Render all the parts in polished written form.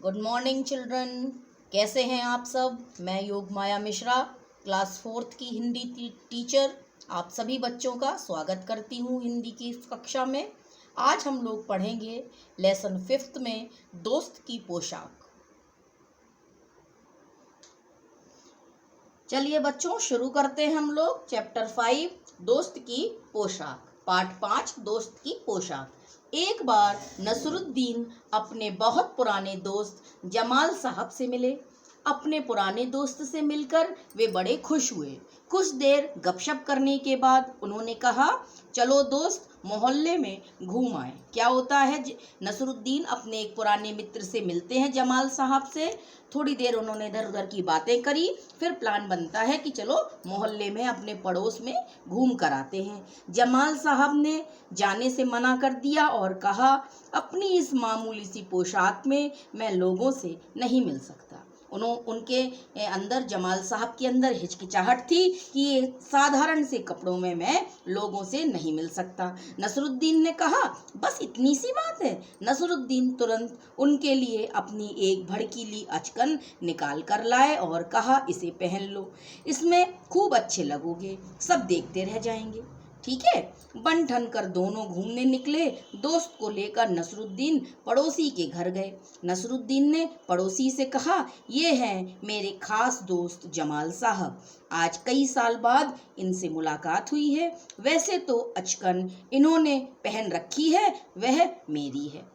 Good morning children. कैसे हैं आप सब। मैं योग माया मिश्रा, क्लास 4th की हिंदी टीचर, आप सभी बच्चों का स्वागत करती हूँ हिंदी की इस कक्षा में। आज हम लोग पढ़ेंगे लेसन 5th में दोस्त की पोशाक। चलिए बच्चों शुरू करते हैं हम लोग चैप्टर 5 दोस्त की पोशाक, पार्ट 5 दोस्त की पोशाक। एक बार नसरुद्दीन अपने बहुत पुराने दोस्त जमाल साहब से मिले। अपने पुराने दोस्त से मिलकर वे बड़े खुश हुए। कुछ देर गपशप करने के बाद उन्होंने कहा, चलो दोस्त मोहल्ले में घूम आए। क्या होता है, नसरुद्दीन अपने एक पुराने मित्र से मिलते हैं जमाल साहब से। थोड़ी देर उन्होंने इधर उधर की बातें करी, फिर प्लान बनता है कि चलो मोहल्ले में अपने पड़ोस में घूम कर आते हैं। जमाल साहब ने जाने से मना कर दिया और कहा, अपनी इस मामूली सी पोशाक में मैं लोगों से नहीं मिल सकता। उनके अंदर, जमाल साहब के अंदर हिचकिचाहट थी कि ये साधारण से कपड़ों में मैं लोगों से नहीं मिल सकता। नसरुद्दीन ने कहा, बस इतनी सी बात है। नसरुद्दीन तुरंत उनके लिए अपनी एक भड़कीली अचकन निकाल कर लाए और कहा, इसे पहन लो, इसमें खूब अच्छे लगोगे, सब देखते रह जाएंगे। ठीक है। बन ठन कर दोनों घूमने निकले। दोस्त को लेकर नसरुद्दीन पड़ोसी के घर गए। नसरुद्दीन ने पड़ोसी से कहा, ये हैं मेरे खास दोस्त जमाल साहब, आज कई साल बाद इनसे मुलाकात हुई है। वैसे तो अचकन इन्होंने पहन रखी है वह मेरी है।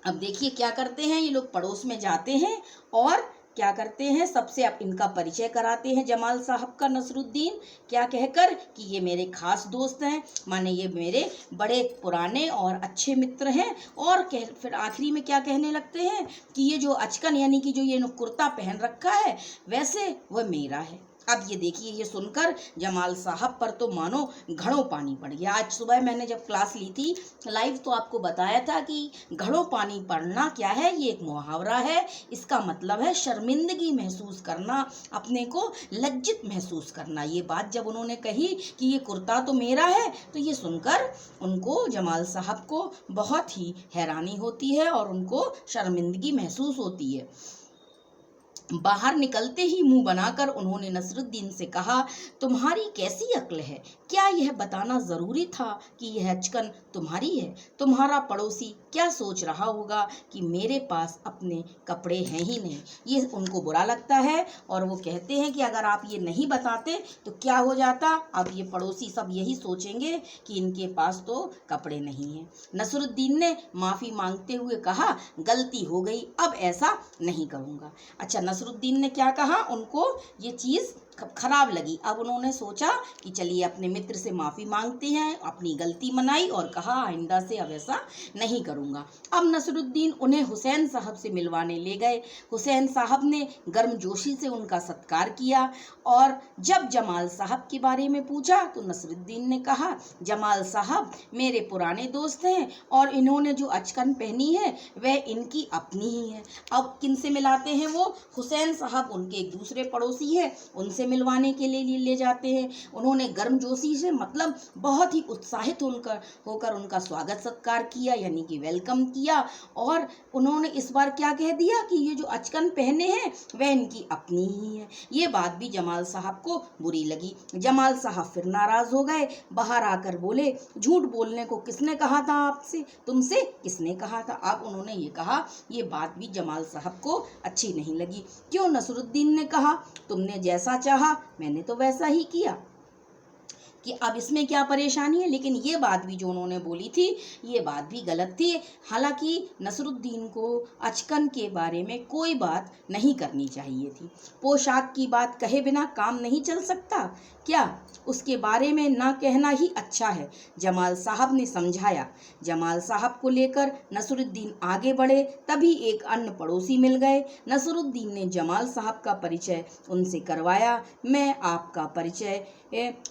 अब देखिए क्या करते हैं ये लोग, पड़ोस में जाते हैं और क्या करते हैं, सबसे अब इनका परिचय कराते हैं जमाल साहब का नसरुद्दीन, क्या कहकर कि ये मेरे खास दोस्त हैं, माने ये मेरे बड़े पुराने और अच्छे मित्र हैं। और फिर आखिरी में क्या कहने लगते हैं कि ये जो अचकन यानी कि जो ये कुर्ता पहन रखा है वैसे वह मेरा है। अब ये देखिए, ये सुनकर जमाल साहब पर तो मानो घड़ों पानी पड़ गया। आज सुबह मैंने जब क्लास ली थी लाइव तो आपको बताया था कि घड़ों पानी पड़ना क्या है, ये एक मुहावरा है। इसका मतलब है शर्मिंदगी महसूस करना, अपने को लज्जित महसूस करना। ये बात जब उन्होंने कही कि ये कुर्ता तो मेरा है, तो ये सुनकर उनको, जमाल साहब को बहुत ही हैरानी होती है और उनको शर्मिंदगी महसूस होती है। बाहर निकलते ही मुंह बनाकर उन्होंने नसरुद्दीन से कहा, तुम्हारी कैसी अक्ल है, क्या यह बताना जरूरी था कि यह अचकन तुम्हारी है। तुम्हारा पड़ोसी क्या सोच रहा होगा कि मेरे पास अपने कपड़े हैं ही नहीं। ये उनको बुरा लगता है और वो कहते हैं कि अगर आप ये नहीं बताते तो क्या हो जाता। अब ये पड़ोसी सब यही सोचेंगे कि इनके पास तो कपड़े नहीं हैं। नसरुद्दीन ने माफ़ी मांगते हुए कहा, गलती हो गई, अब ऐसा नहीं करूँगा। अच्छा, नसरुद्दीन ने क्या कहा, उनको ये चीज़ खराब लगी। अब उन्होंने सोचा कि चलिए अपने मित्र से माफ़ी मांगते हैं, अपनी गलती मनाई और कहा, आइंदा से अब ऐसा नहीं करूँगा। अब नसरुद्दीन उन्हें हुसैन साहब से मिलवाने ले गए। हुसैन साहब ने गर्मजोशी से उनका सत्कार किया और जब जमाल साहब के बारे में पूछा तो नसरुद्दीन ने कहा, जमाल साहब मेरे पुराने दोस्त हैं और इन्होंने जो अचकन पहनी है वह इनकी अपनी ही है। अब किन से मिलाते हैं वो, हुसैन साहब उनके एक दूसरे पड़ोसी हैं, उनसे मिलवाने के लिए ले जाते हैं। उन्होंने गर्मजोशी से, मतलब बहुत ही उत्साहित होकर उनका स्वागत सत्कार किया, यानी कि वेलकम किया। और उन्होंने इस बार क्या कह दिया कि ये जो अचकन पहने हैं वह इनकी अपनी ही है। ये बात भी जमाल साहब को बुरी लगी। जमाल साहब फिर नाराज हो गए, बाहर आकर बोले, झूठ बोलने को किसने कहा था आपसे, तुमसे किसने कहा था। अब उन्होंने ये कहा, ये बात भी जमाल साहब को अच्छी नहीं लगी। क्यों, नसरुद्दीन ने कहा, तुमने जैसा चाहा मैंने तो वैसा ही किया, कि अब इसमें क्या परेशानी है। लेकिन ये बात भी जो उन्होंने बोली थी ये बात भी गलत थी। हालांकि नसरुद्दीन को अचकन के बारे में कोई बात नहीं करनी चाहिए थी। पोशाक की बात कहे बिना काम नहीं चल सकता क्या, उसके बारे में ना कहना ही अच्छा है, जमाल साहब ने समझाया। जमाल साहब को लेकर नसरुद्दीन आगे बढ़े, तभी एक अन्य पड़ोसी मिल गए। नसरुद्दीन ने जमाल साहब का परिचय उनसे करवाया। मैं आपका परिचय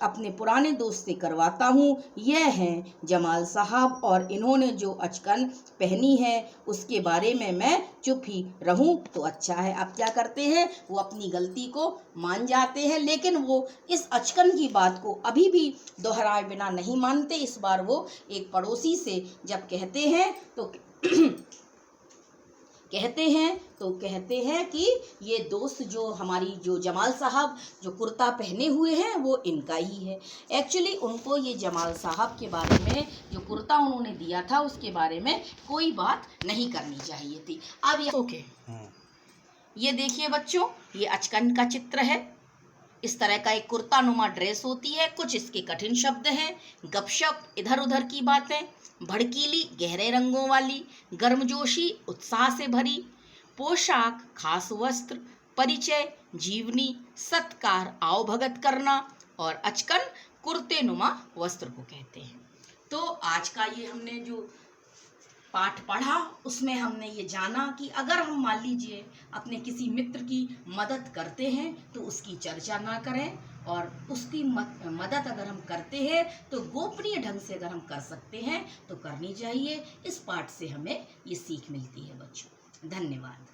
अपने पुराने दोस्त से करवाता हूँ, यह हैं जमाल साहब और इन्होंने जो अचकन पहनी है उसके बारे में मैं चुप ही रहूं तो अच्छा है। अब क्या करते हैं, वो अपनी गलती को मान जाते हैं, लेकिन वो इस अचकन की बात को अभी भी दोहराए बिना नहीं मानते। इस बार वो एक पड़ोसी से जब कहते हैं तो कहते हैं तो कहते हैं कि ये दोस्त जो हमारी जो जमाल साहब जो कुर्ता पहने हुए हैं वो इनका ही है। एक्चुअली उनको ये जमाल साहब के बारे में जो कुर्ता उन्होंने दिया था उसके बारे में कोई बात नहीं करनी चाहिए थी। अब ये देखिए बच्चों, ये अचकन का चित्र है। इस तरह का एक कुर्ता नुमा ड्रेस होती है। कुछ इसके कठिन शब्द हैं, गपशप, इधर उधर की बातें, भड़कीली, गहरे रंगों वाली, गर्मजोशी, उत्साह से भरी, पोशाक, खास वस्त्र, परिचय, जीवनी, सत्कार, आवभगत करना, और अचकन कुर्ते नुमा वस्त्र को कहते हैं। तो आज का ये हमने जो पाठ पढ़ा उसमें हमने ये जाना कि अगर हम मान लीजिए अपने किसी मित्र की मदद करते हैं तो उसकी चर्चा ना करें, और उसकी मदद अगर हम करते हैं तो गोपनीय ढंग से अगर हम कर सकते हैं तो करनी चाहिए। इस पाठ से हमें ये सीख मिलती है बच्चों। धन्यवाद।